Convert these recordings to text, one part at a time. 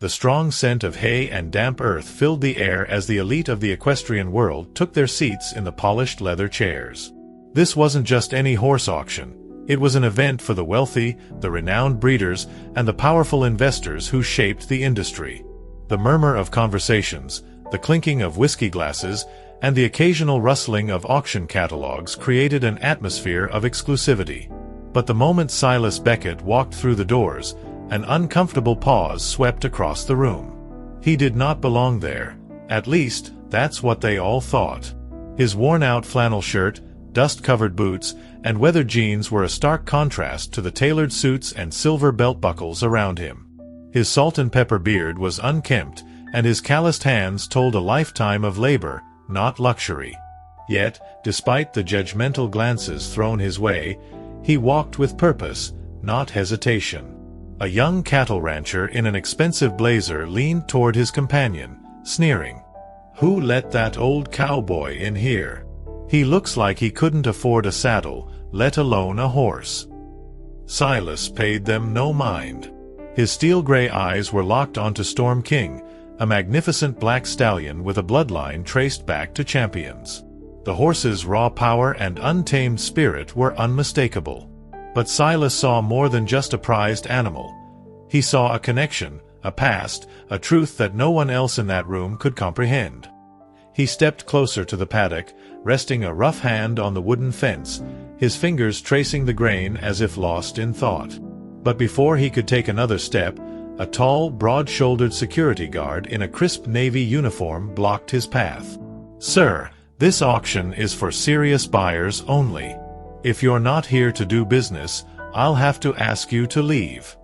The strong scent of hay and damp earth filled the air as the elite of the equestrian world took their seats in the polished leather chairs. This wasn't just any horse auction. It was an event for the wealthy, the renowned breeders, and the powerful investors who shaped the industry. The murmur of conversations, the clinking of whiskey glasses, and the occasional rustling of auction catalogs created an atmosphere of exclusivity. But the moment Silas Beckett walked through the doors, an uncomfortable pause swept across the room. He did not belong there. At least, that's what they all thought. His worn-out flannel shirt, dust-covered boots, and weathered jeans were a stark contrast to the tailored suits and silver belt buckles around him. His salt-and-pepper beard was unkempt, and his calloused hands told a lifetime of labor, not luxury. Yet, despite the judgmental glances thrown his way, he walked with purpose, not hesitation. A young cattle rancher in an expensive blazer leaned toward his companion, sneering. "Who let that old cowboy in here? He looks like he couldn't afford a saddle, let alone a horse." Silas paid them no mind. His steel-gray eyes were locked onto Storm King, a magnificent black stallion with a bloodline traced back to champions. The horse's raw power and untamed spirit were unmistakable. But Silas saw more than just a prized animal. He saw a connection, a past, a truth that no one else in that room could comprehend. He stepped closer to the paddock, resting a rough hand on the wooden fence, his fingers tracing the grain as if lost in thought. But before he could take another step, a tall, broad-shouldered security guard in a crisp navy uniform blocked his path. "Sir, this auction is for serious buyers only. If you're not here to do business, I'll have to ask you to leave."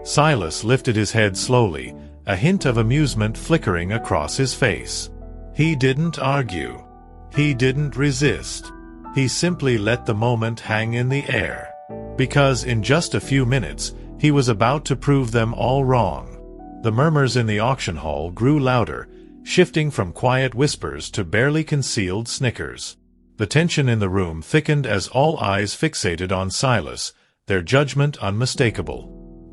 Silas lifted his head slowly, a hint of amusement flickering across his face. He didn't argue. He didn't resist. He simply let the moment hang in the air. Because in just a few minutes, he was about to prove them all wrong. The murmurs in the auction hall grew louder, shifting from quiet whispers to barely concealed snickers. The tension in the room thickened as all eyes fixated on Silas, their judgment unmistakable.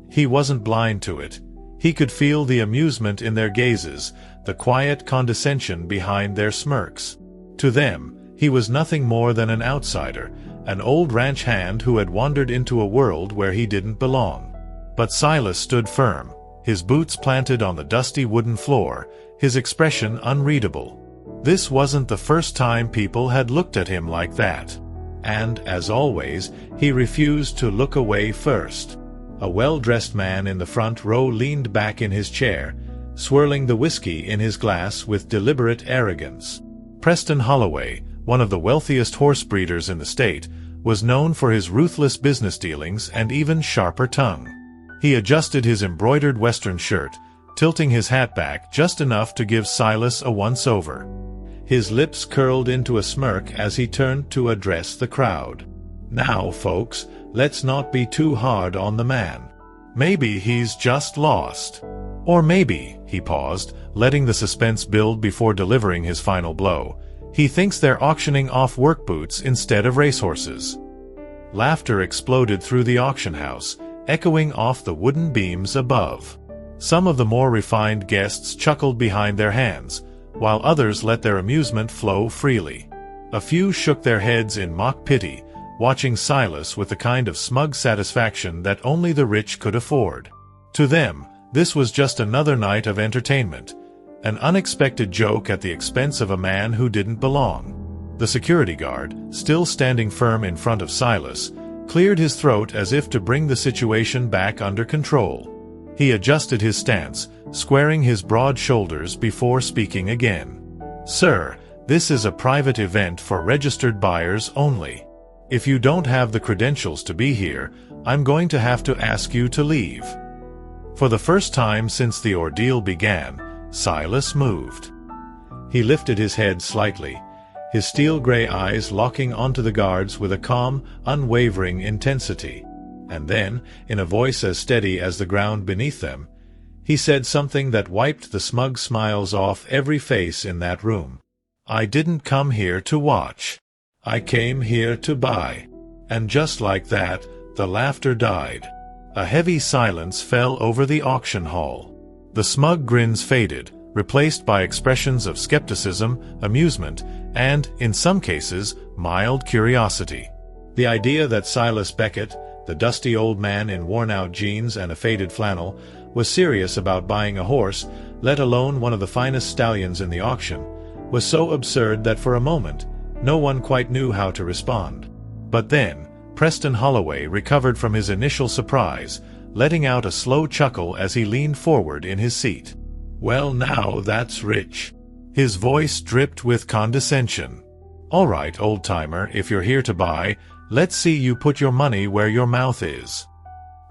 He wasn't blind to it. He could feel the amusement in their gazes, the quiet condescension behind their smirks. To them, he was nothing more than an outsider, an old ranch hand who had wandered into a world where he didn't belong. But Silas stood firm, his boots planted on the dusty wooden floor, his expression unreadable. This wasn't the first time people had looked at him like that. And, as always, he refused to look away first. A well-dressed man in the front row leaned back in his chair, swirling the whiskey in his glass with deliberate arrogance. Preston Holloway, one of the wealthiest horse breeders in the state, was known for his ruthless business dealings and even sharper tongue. He adjusted his embroidered western shirt, tilting his hat back just enough to give Silas a once-over. His lips curled into a smirk as he turned to address the crowd. "Now, folks, let's not be too hard on the man. Maybe he's just lost. Or maybe," he paused, letting the suspense build before delivering his final blow, "he thinks they're auctioning off work boots instead of racehorses." Laughter exploded through the auction house, echoing off the wooden beams above. Some of the more refined guests chuckled behind their hands, while others let their amusement flow freely. A few shook their heads in mock pity, watching Silas with the kind of smug satisfaction that only the rich could afford. To them, this was just another night of entertainment, an unexpected joke at the expense of a man who didn't belong. The security guard, still standing firm in front of Silas, cleared his throat as if to bring the situation back under control. He adjusted his stance, squaring his broad shoulders before speaking again. "Sir, this is a private event for registered buyers only. If you don't have the credentials to be here, I'm going to have to ask you to leave." For the first time since the ordeal began, Silas moved. He lifted his head slightly, his steel-gray eyes locking onto the guards with a calm, unwavering intensity. And then, in a voice as steady as the ground beneath them, he said something that wiped the smug smiles off every face in that room. "I didn't come here to watch. I came here to buy." And just like that, the laughter died. A heavy silence fell over the auction hall. The smug grins faded, replaced by expressions of skepticism, amusement, and, in some cases, mild curiosity. The idea that Silas Beckett, the dusty old man in worn-out jeans and a faded flannel, was serious about buying a horse, let alone one of the finest stallions in the auction, was so absurd that for a moment, no one quite knew how to respond. But then, Preston Holloway recovered from his initial surprise, letting out a slow chuckle as he leaned forward in his seat. "Well now, that's rich." His voice dripped with condescension. "All right, old-timer, if you're here to buy, let's see you put your money where your mouth is."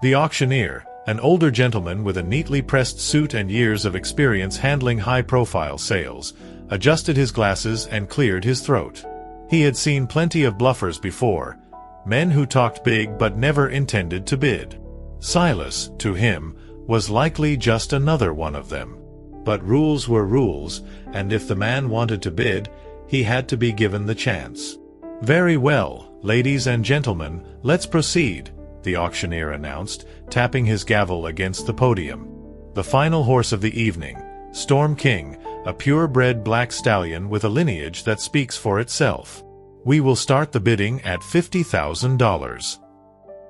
The auctioneer, an older gentleman with a neatly pressed suit and years of experience handling high-profile sales, adjusted his glasses and cleared his throat. He had seen plenty of bluffers before, men who talked big but never intended to bid. Silas, to him, was likely just another one of them. But rules were rules, and if the man wanted to bid, he had to be given the chance. "Very well, ladies and gentlemen, let's proceed," the auctioneer announced, tapping his gavel against the podium. The final horse of the evening, Storm King, a purebred black stallion with a lineage that speaks for itself. "We will start the bidding at $50,000.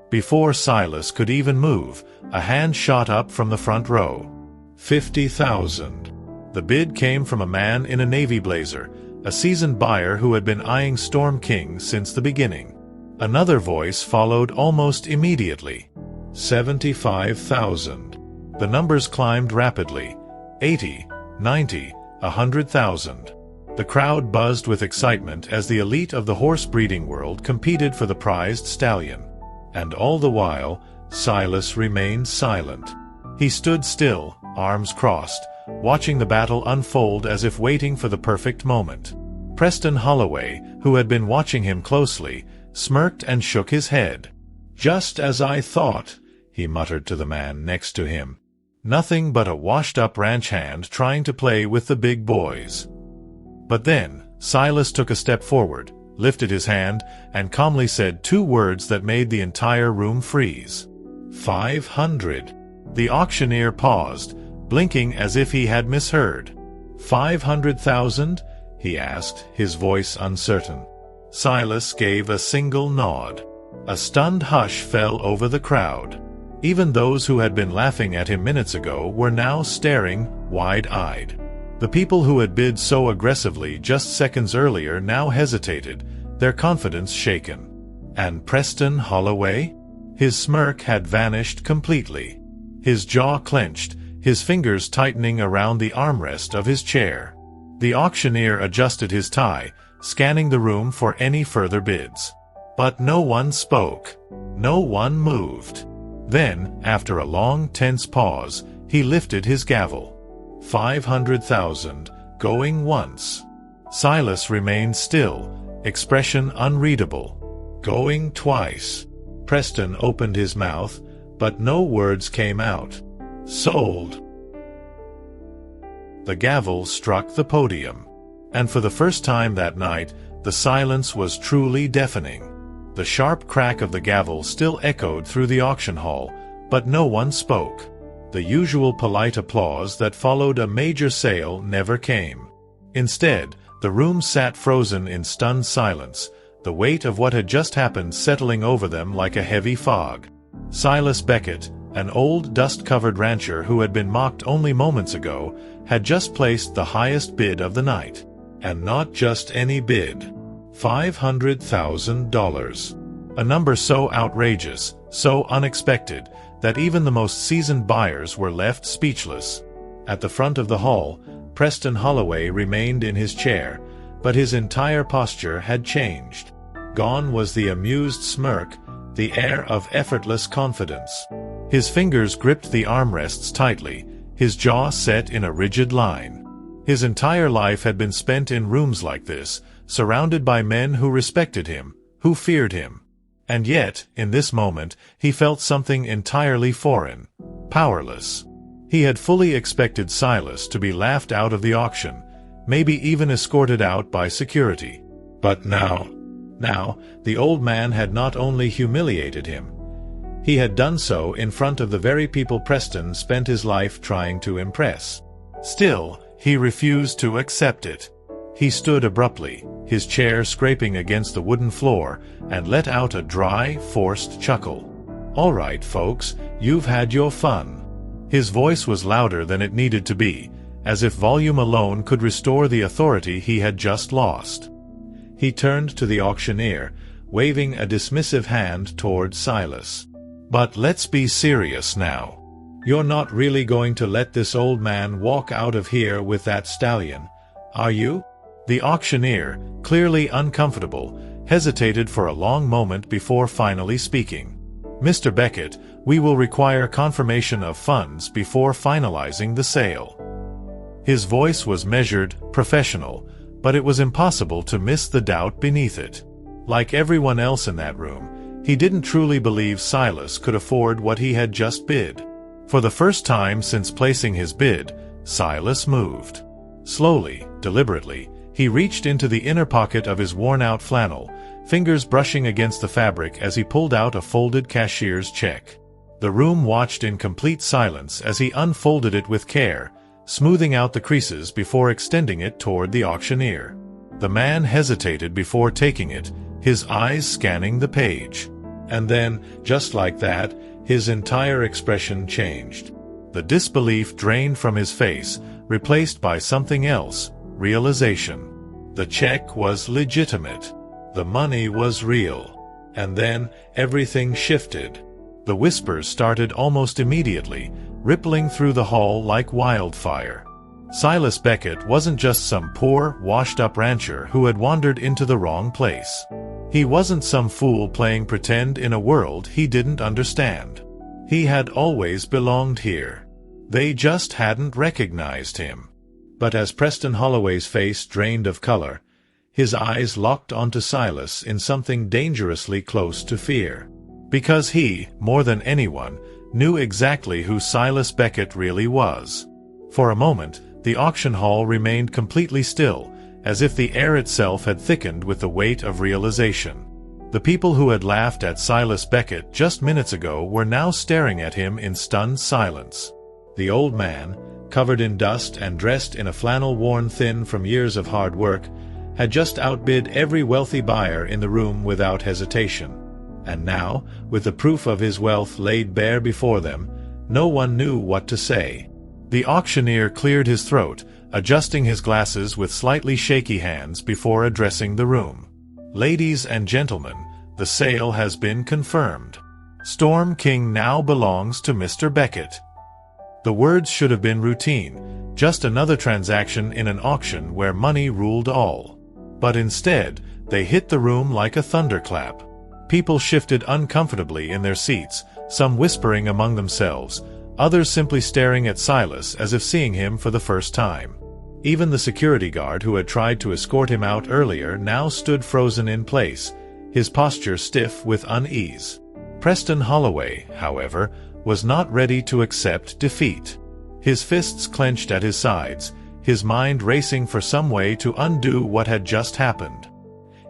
Before Silas could even move, a hand shot up from the front row. $50,000. The bid came from a man in a navy blazer, a seasoned buyer who had been eyeing Storm King since the beginning. Another voice followed almost immediately. $75,000. The numbers climbed rapidly. 80, 90, 100,000. The crowd buzzed with excitement as the elite of the horse breeding world competed for the prized stallion. And all the while, Silas remained silent. He stood still, arms crossed, watching the battle unfold as if waiting for the perfect moment. Preston Holloway, who had been watching him closely, smirked and shook his head. "Just as I thought," he muttered to the man next to him. Nothing but a washed-up ranch hand trying to play with the big boys. But then, Silas took a step forward, lifted his hand, and calmly said two words that made the entire room freeze. 500. The auctioneer paused, blinking as if he had misheard. 500,000? He asked, his voice uncertain. Silas gave a single nod. A stunned hush fell over the crowd. Even those who had been laughing at him minutes ago were now staring, wide-eyed. The people who had bid so aggressively just seconds earlier now hesitated, their confidence shaken. And Preston Holloway? His smirk had vanished completely. His jaw clenched, his fingers tightening around the armrest of his chair. The auctioneer adjusted his tie, scanning the room for any further bids. But no one spoke. No one moved. Then, after a long, tense pause, he lifted his gavel. 500,000, going once. Silas remained still, expression unreadable. Going twice. Preston opened his mouth, but no words came out. Sold. The gavel struck the podium. And for the first time that night, the silence was truly deafening. The sharp crack of the gavel still echoed through the auction hall, but no one spoke. The usual polite applause that followed a major sale never came. Instead, the room sat frozen in stunned silence, the weight of what had just happened settling over them like a heavy fog. Silas Beckett, an old dust-covered rancher who had been mocked only moments ago, had just placed the highest bid of the night. And not just any bid. $500,000. A number so outrageous, so unexpected, that even the most seasoned buyers were left speechless. At the front of the hall, Preston Holloway remained in his chair, but his entire posture had changed. Gone was the amused smirk, the air of effortless confidence. His fingers gripped the armrests tightly, his jaw set in a rigid line. His entire life had been spent in rooms like this, surrounded by men who respected him, who feared him. And yet, in this moment, he felt something entirely foreign, powerless. He had fully expected Silas to be laughed out of the auction, maybe even escorted out by security. But now, the old man had not only humiliated him, He had done so in front of the very people Preston spent his life trying to impress. Still, he refused to accept it. He stood abruptly, his chair scraping against the wooden floor, and let out a dry, forced chuckle. "All right, folks, you've had your fun." His voice was louder than it needed to be, as if volume alone could restore the authority he had just lost. He turned to the auctioneer, waving a dismissive hand toward Silas. "But let's be serious now. You're not really going to let this old man walk out of here with that stallion, are you?" The auctioneer, clearly uncomfortable, hesitated for a long moment before finally speaking. "Mr. Beckett, we will require confirmation of funds before finalizing the sale." His voice was measured, professional, but it was impossible to miss the doubt beneath it. Like everyone else in that room, he didn't truly believe Silas could afford what he had just bid. For the first time since placing his bid, Silas moved. Slowly, deliberately, he reached into the inner pocket of his worn-out flannel, fingers brushing against the fabric as he pulled out a folded cashier's check. The room watched in complete silence as he unfolded it with care, smoothing out the creases before extending it toward the auctioneer. The man hesitated before taking it, his eyes scanning the page. And then, just like that, his entire expression changed. The disbelief drained from his face, replaced by something else, realization. The check was legitimate. The money was real. And then, everything shifted. The whispers started almost immediately, rippling through the hall like wildfire. Silas Beckett wasn't just some poor, washed-up rancher who had wandered into the wrong place. He wasn't some fool playing pretend in a world he didn't understand. He had always belonged here. They just hadn't recognized him. But as Preston Holloway's face drained of color, his eyes locked onto Silas in something dangerously close to fear. Because he, more than anyone, knew exactly who Silas Beckett really was. For a moment, the auction hall remained completely still, as if the air itself had thickened with the weight of realization. The people who had laughed at Silas Beckett just minutes ago were now staring at him in stunned silence. The old man, covered in dust and dressed in a flannel worn thin from years of hard work, had just outbid every wealthy buyer in the room without hesitation. And now, with the proof of his wealth laid bare before them, no one knew what to say. The auctioneer cleared his throat, adjusting his glasses with slightly shaky hands before addressing the room. "Ladies and gentlemen, the sale has been confirmed. Storm King now belongs to Mr. Beckett." The words should have been routine, just another transaction in an auction where money ruled all. But instead, they hit the room like a thunderclap. People shifted uncomfortably in their seats, some whispering among themselves, others simply staring at Silas as if seeing him for the first time. Even the security guard who had tried to escort him out earlier now stood frozen in place, his posture stiff with unease. Preston Holloway, however, was not ready to accept defeat. His fists clenched at his sides, his mind racing for some way to undo what had just happened.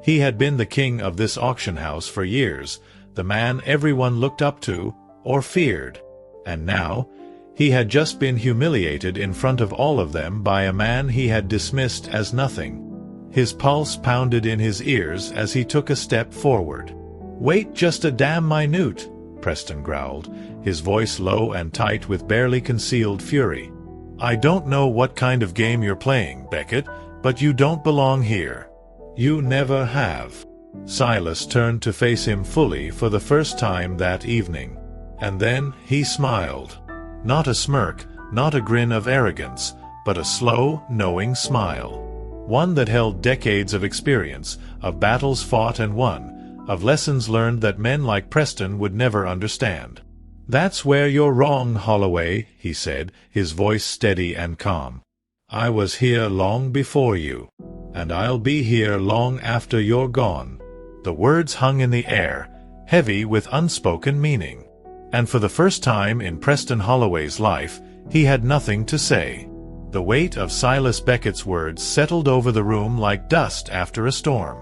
He had been the king of this auction house for years, the man everyone looked up to, or feared. And now, he had just been humiliated in front of all of them by a man he had dismissed as nothing. His pulse pounded in his ears as he took a step forward. "Wait just a damn minute," Preston growled, his voice low and tight with barely concealed fury. "I don't know what kind of game you're playing, Beckett, but you don't belong here. You never have." Silas turned to face him fully for the first time that evening. And then he smiled. Not a smirk, not a grin of arrogance, but a slow, knowing smile. One that held decades of experience, of battles fought and won, of lessons learned that men like Preston would never understand. "That's where you're wrong, Holloway," he said, his voice steady and calm. "I was here long before you, and I'll be here long after you're gone." The words hung in the air, heavy with unspoken meaning. And for the first time in Preston Holloway's life, he had nothing to say. The weight of Silas Beckett's words settled over the room like dust after a storm.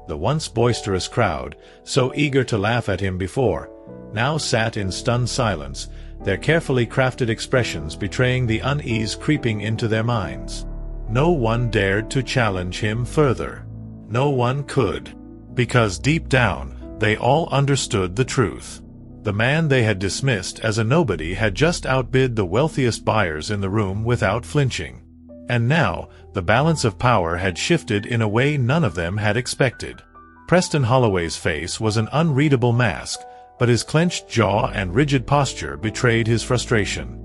The once boisterous crowd, so eager to laugh at him before, now sat in stunned silence, their carefully crafted expressions betraying the unease creeping into their minds. No one dared to challenge him further. No one could. Because deep down, they all understood the truth. The man they had dismissed as a nobody had just outbid the wealthiest buyers in the room without flinching. And now, the balance of power had shifted in a way none of them had expected. Preston Holloway's face was an unreadable mask, but his clenched jaw and rigid posture betrayed his frustration.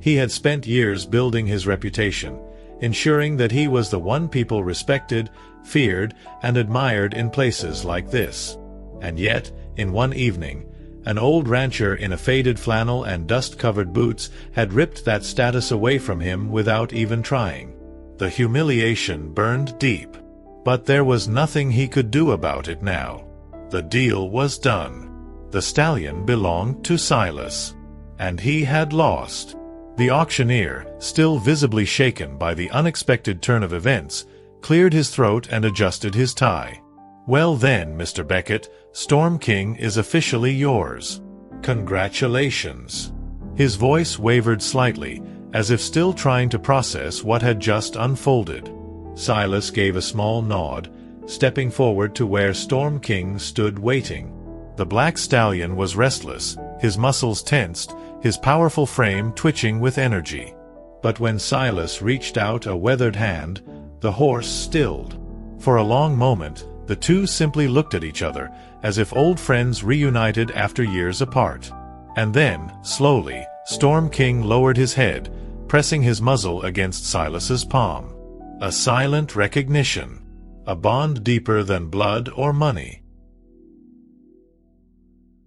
He had spent years building his reputation, ensuring that he was the one people respected, feared, and admired in places like this. And yet, in one evening, an old rancher in a faded flannel and dust-covered boots had ripped that status away from him without even trying. The humiliation burned deep. But there was nothing he could do about it now. The deal was done. The stallion belonged to Silas. And he had lost. The auctioneer, still visibly shaken by the unexpected turn of events, cleared his throat and adjusted his tie. "Well then, Mr. Beckett, Storm King is officially yours. Congratulations." His voice wavered slightly, as if still trying to process what had just unfolded. Silas gave a small nod, stepping forward to where Storm King stood waiting. The black stallion was restless, his muscles tensed, his powerful frame twitching with energy. But when Silas reached out a weathered hand, the horse stilled. For a long moment, the two simply looked at each other, as if old friends reunited after years apart. And then, slowly, Storm King lowered his head, pressing his muzzle against Silas's palm. A silent recognition. A bond deeper than blood or money.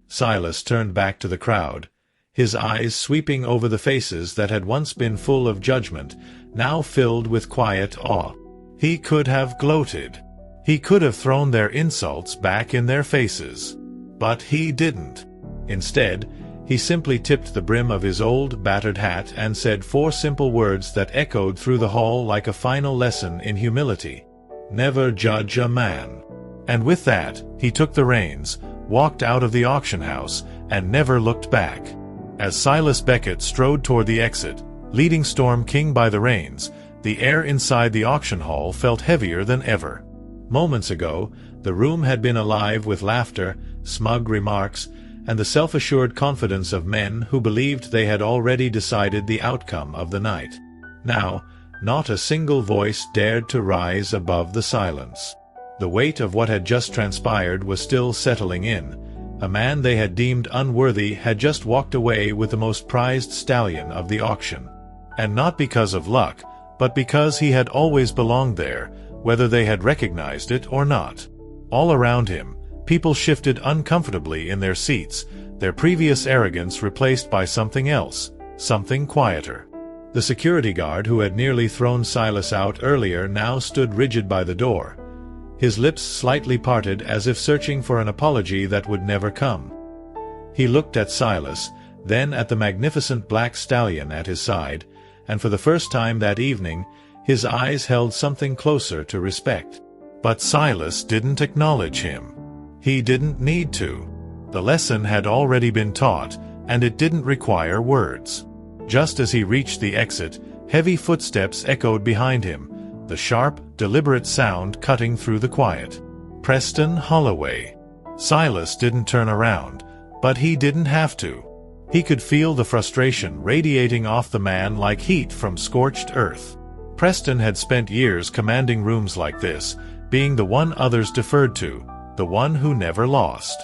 Silas turned back to the crowd, his eyes sweeping over the faces that had once been full of judgment, now filled with quiet awe. He could have gloated. He could have thrown their insults back in their faces. But he didn't. Instead, he simply tipped the brim of his old, battered hat and said 4 simple words that echoed through the hall like a final lesson in humility. "Never judge a man." And with that, he took the reins, walked out of the auction house, and never looked back. As Silas Beckett strode toward the exit, leading Storm King by the reins, the air inside the auction hall felt heavier than ever. Moments ago, the room had been alive with laughter, smug remarks, and the self-assured confidence of men who believed they had already decided the outcome of the night. Now, not a single voice dared to rise above the silence. The weight of what had just transpired was still settling in. A man they had deemed unworthy had just walked away with the most prized stallion of the auction. And not because of luck, but because he had always belonged there, whether they had recognized it or not. All around him, people shifted uncomfortably in their seats, their previous arrogance replaced by something else, something quieter. The security guard who had nearly thrown Silas out earlier now stood rigid by the door, his lips slightly parted as if searching for an apology that would never come. He looked at Silas, then at the magnificent black stallion at his side, and for the first time that evening, his eyes held something closer to respect. But Silas didn't acknowledge him. He didn't need to. The lesson had already been taught, and it didn't require words. Just as he reached the exit, heavy footsteps echoed behind him, the sharp, deliberate sound cutting through the quiet. Preston Holloway. Silas didn't turn around, but he didn't have to. He could feel the frustration radiating off the man like heat from scorched earth. Preston had spent years commanding rooms like this, being the one others deferred to, the one who never lost.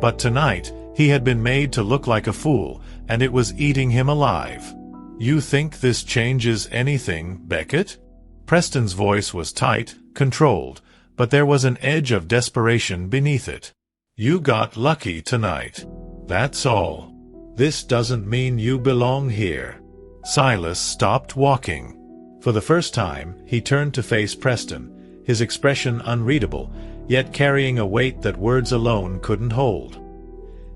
But tonight, he had been made to look like a fool, and it was eating him alive. "You think this changes anything, Beckett?" Preston's voice was tight, controlled, but there was an edge of desperation beneath it. "You got lucky tonight. That's all. This doesn't mean you belong here." Silas stopped walking. For the first time, he turned to face Preston, his expression unreadable, yet carrying a weight that words alone couldn't hold.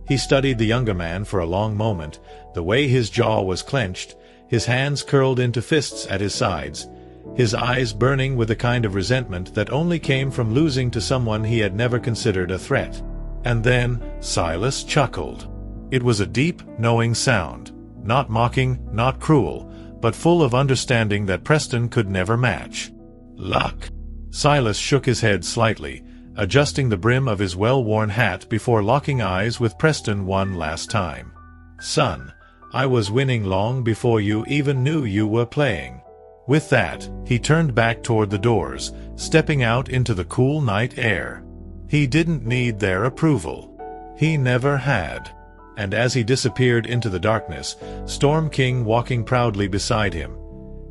He studied the younger man for a long moment, the way his jaw was clenched, his hands curled into fists at his sides, his eyes burning with a kind of resentment that only came from losing to someone he had never considered a threat. And then Silas chuckled. It was a deep, knowing sound, not mocking, not cruel, but full of understanding that Preston could never match. Luck. Silas shook his head slightly, adjusting the brim of his well-worn hat before locking eyes with Preston one last time. Son, I was winning long before you even knew you were playing. With that, he turned back toward the doors, stepping out into the cool night air. He didn't need their approval. He never had. And as he disappeared into the darkness, Storm King walking proudly beside him,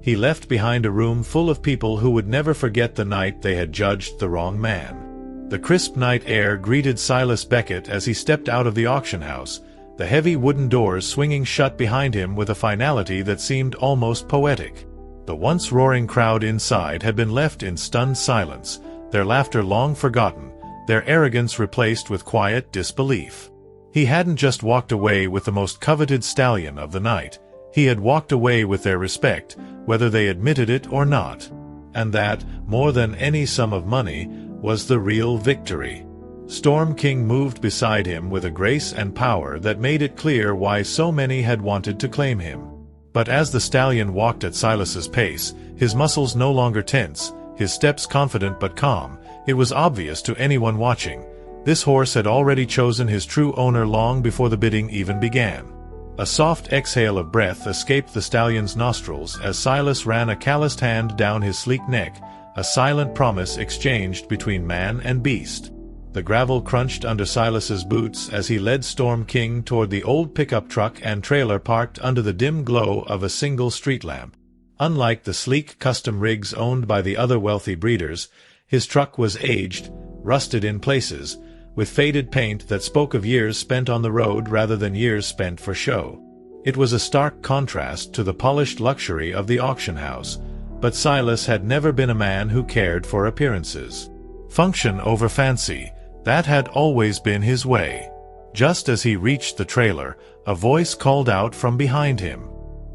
he left behind a room full of people who would never forget the night they had judged the wrong man. The crisp night air greeted Silas Beckett as he stepped out of the auction house, the heavy wooden doors swinging shut behind him with a finality that seemed almost poetic. The once roaring crowd inside had been left in stunned silence, their laughter long forgotten, their arrogance replaced with quiet disbelief. He hadn't just walked away with the most coveted stallion of the night, he had walked away with their respect, whether they admitted it or not. And that, more than any sum of money, was the real victory. Storm King moved beside him with a grace and power that made it clear why so many had wanted to claim him. But as the stallion walked at Silas's pace, his muscles no longer tense, his steps confident but calm, it was obvious to anyone watching. This horse had already chosen his true owner long before the bidding even began. A soft exhale of breath escaped the stallion's nostrils as Silas ran a calloused hand down his sleek neck, a silent promise exchanged between man and beast. The gravel crunched under Silas's boots as he led Storm King toward the old pickup truck and trailer parked under the dim glow of a single street lamp. Unlike the sleek custom rigs owned by the other wealthy breeders, his truck was aged, rusted in places, with faded paint that spoke of years spent on the road rather than years spent for show. It was a stark contrast to the polished luxury of the auction house, but Silas had never been a man who cared for appearances. Function over fancy, that had always been his way. Just as he reached the trailer, a voice called out from behind him.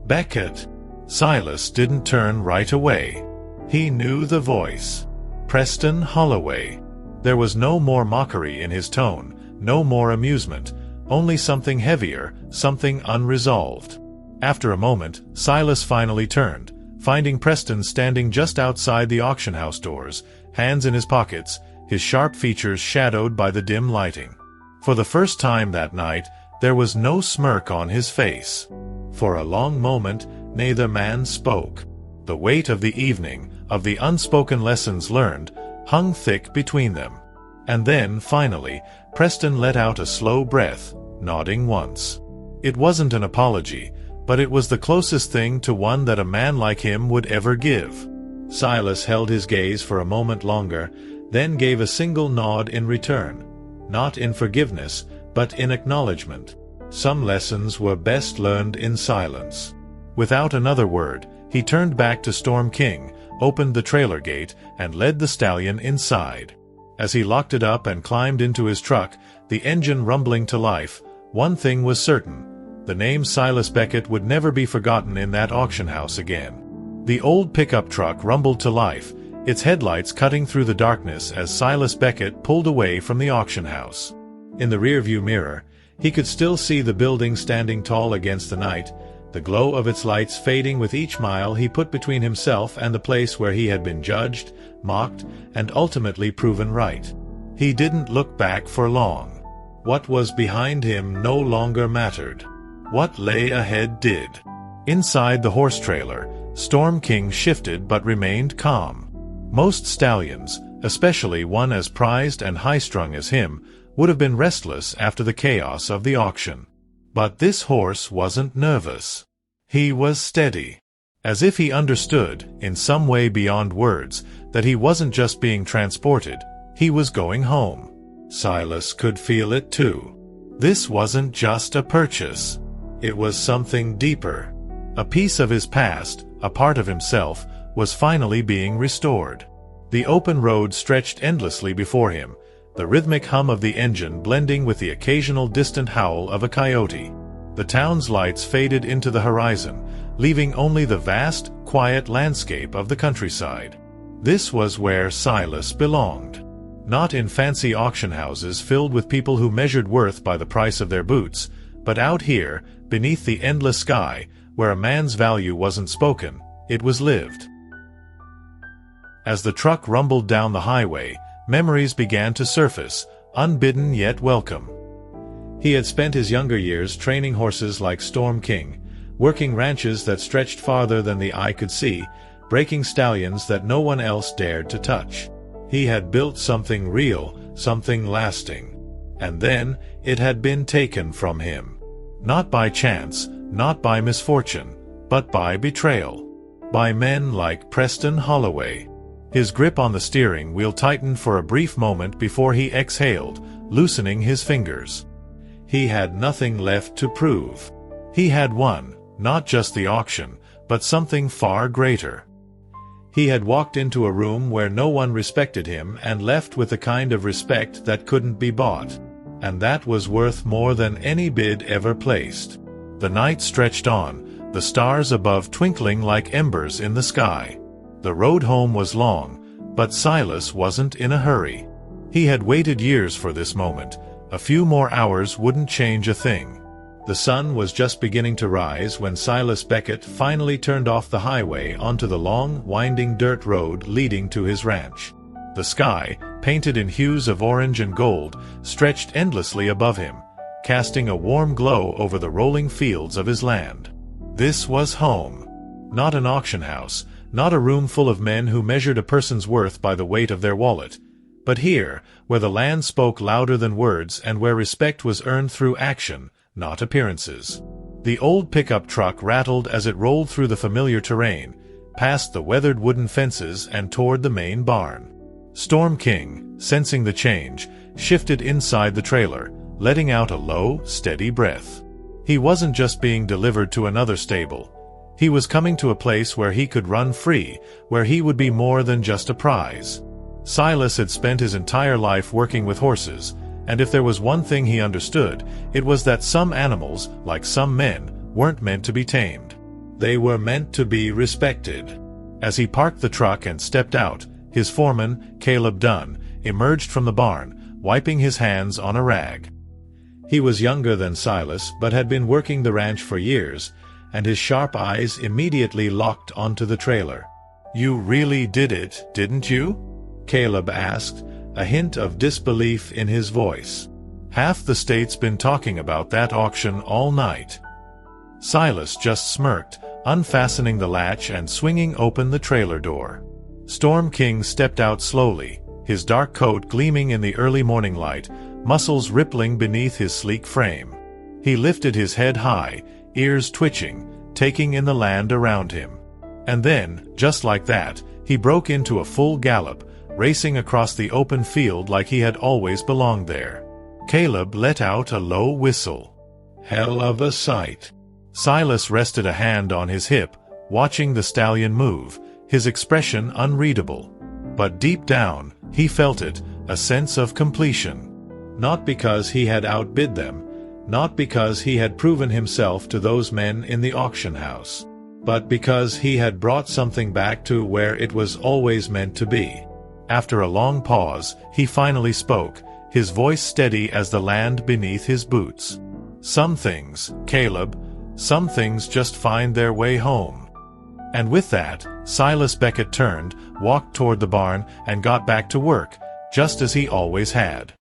"Beckett." Silas didn't turn right away. He knew the voice. Preston Holloway. There was no more mockery in his tone, no more amusement, only something heavier, something unresolved. After a moment, Silas finally turned, finding Preston standing just outside the auction house doors, hands in his pockets, his sharp features shadowed by the dim lighting. For the first time that night, there was no smirk on his face. For a long moment, neither man spoke. The weight of the evening, of the unspoken lessons learned, hung thick between them. And then, finally, Preston let out a slow breath, nodding once. It wasn't an apology, but it was the closest thing to one that a man like him would ever give. Silas held his gaze for a moment longer, then gave a single nod in return. Not in forgiveness, but in acknowledgement. Some lessons were best learned in silence. Without another word, he turned back to Storm King, opened the trailer gate, and led the stallion inside. As he locked it up and climbed into his truck, the engine rumbling to life, one thing was certain. The name Silas Beckett would never be forgotten in that auction house again. The old pickup truck rumbled to life, its headlights cutting through the darkness as Silas Beckett pulled away from the auction house. In the rearview mirror, he could still see the building standing tall against the night, the glow of its lights fading with each mile he put between himself and the place where he had been judged, mocked, and ultimately proven right. He didn't look back for long. What was behind him no longer mattered. What lay ahead did. Inside the horse trailer, Storm King shifted but remained calm. Most stallions, especially one as prized and high-strung as him, would have been restless after the chaos of the auction. But this horse wasn't nervous. He was steady. As if he understood, in some way beyond words, that he wasn't just being transported, he was going home. Silas could feel it too. This wasn't just a purchase. It was something deeper. A piece of his past, a part of himself, was finally being restored. The open road stretched endlessly before him, the rhythmic hum of the engine blending with the occasional distant howl of a coyote. The town's lights faded into the horizon, leaving only the vast, quiet landscape of the countryside. This was where Silas belonged. Not in fancy auction houses filled with people who measured worth by the price of their boots, But out here, beneath the endless sky, where a man's value wasn't spoken, it was lived. As the truck rumbled down the highway, memories began to surface, unbidden yet welcome. He had spent his younger years training horses like Storm King, working ranches that stretched farther than the eye could see, breaking stallions that no one else dared to touch. He had built something real, something lasting. And then, it had been taken from him. Not by chance, not by misfortune, but by betrayal. By men like Preston Holloway. His grip on the steering wheel tightened for a brief moment before he exhaled, loosening his fingers. He had nothing left to prove. He had won, not just the auction, but something far greater. He had walked into a room where no one respected him and left with a kind of respect that couldn't be bought. And that was worth more than any bid ever placed. The night stretched on, the stars above twinkling like embers in the sky. The road home was long, but Silas wasn't in a hurry. He had waited years for this moment. A few more hours wouldn't change a thing. The sun was just beginning to rise when Silas Beckett finally turned off the highway onto the long, winding dirt road leading to his ranch. The sky, painted in hues of orange and gold, stretched endlessly above him, casting a warm glow over the rolling fields of his land. This was home. Not an auction house, not a room full of men who measured a person's worth by the weight of their wallet, but here, where the land spoke louder than words and where respect was earned through action, not appearances. The old pickup truck rattled as it rolled through the familiar terrain, past the weathered wooden fences and toward the main barn. Storm King, sensing the change, shifted inside the trailer, letting out a low, steady breath. He wasn't just being delivered to another stable. He was coming to a place where he could run free, where he would be more than just a prize. Silas had spent his entire life working with horses, and if there was one thing he understood, it was that some animals, like some men, weren't meant to be tamed. They were meant to be respected. As he parked the truck and stepped out, his foreman, Caleb Dunn, emerged from the barn, wiping his hands on a rag. He was younger than Silas, but had been working the ranch for years, and his sharp eyes immediately locked onto the trailer. "You really did it, didn't you?" Caleb asked, a hint of disbelief in his voice. "Half the state's been talking about that auction all night." Silas just smirked, unfastening the latch and swinging open the trailer door. Storm King stepped out slowly, his dark coat gleaming in the early morning light, muscles rippling beneath his sleek frame. He lifted his head high, ears twitching, taking in the land around him. And then, just like that, he broke into a full gallop, racing across the open field like he had always belonged there. Caleb let out a low whistle. "Hell of a sight." Silas rested a hand on his hip, watching the stallion move, his expression unreadable. But deep down, he felt it, a sense of completion. Not because he had outbid them, not because he had proven himself to those men in the auction house, but because he had brought something back to where it was always meant to be. After a long pause, he finally spoke, his voice steady as the land beneath his boots. "Some things, Caleb, some things just find their way home." And with that, Silas Beckett turned, walked toward the barn, and got back to work, just as he always had.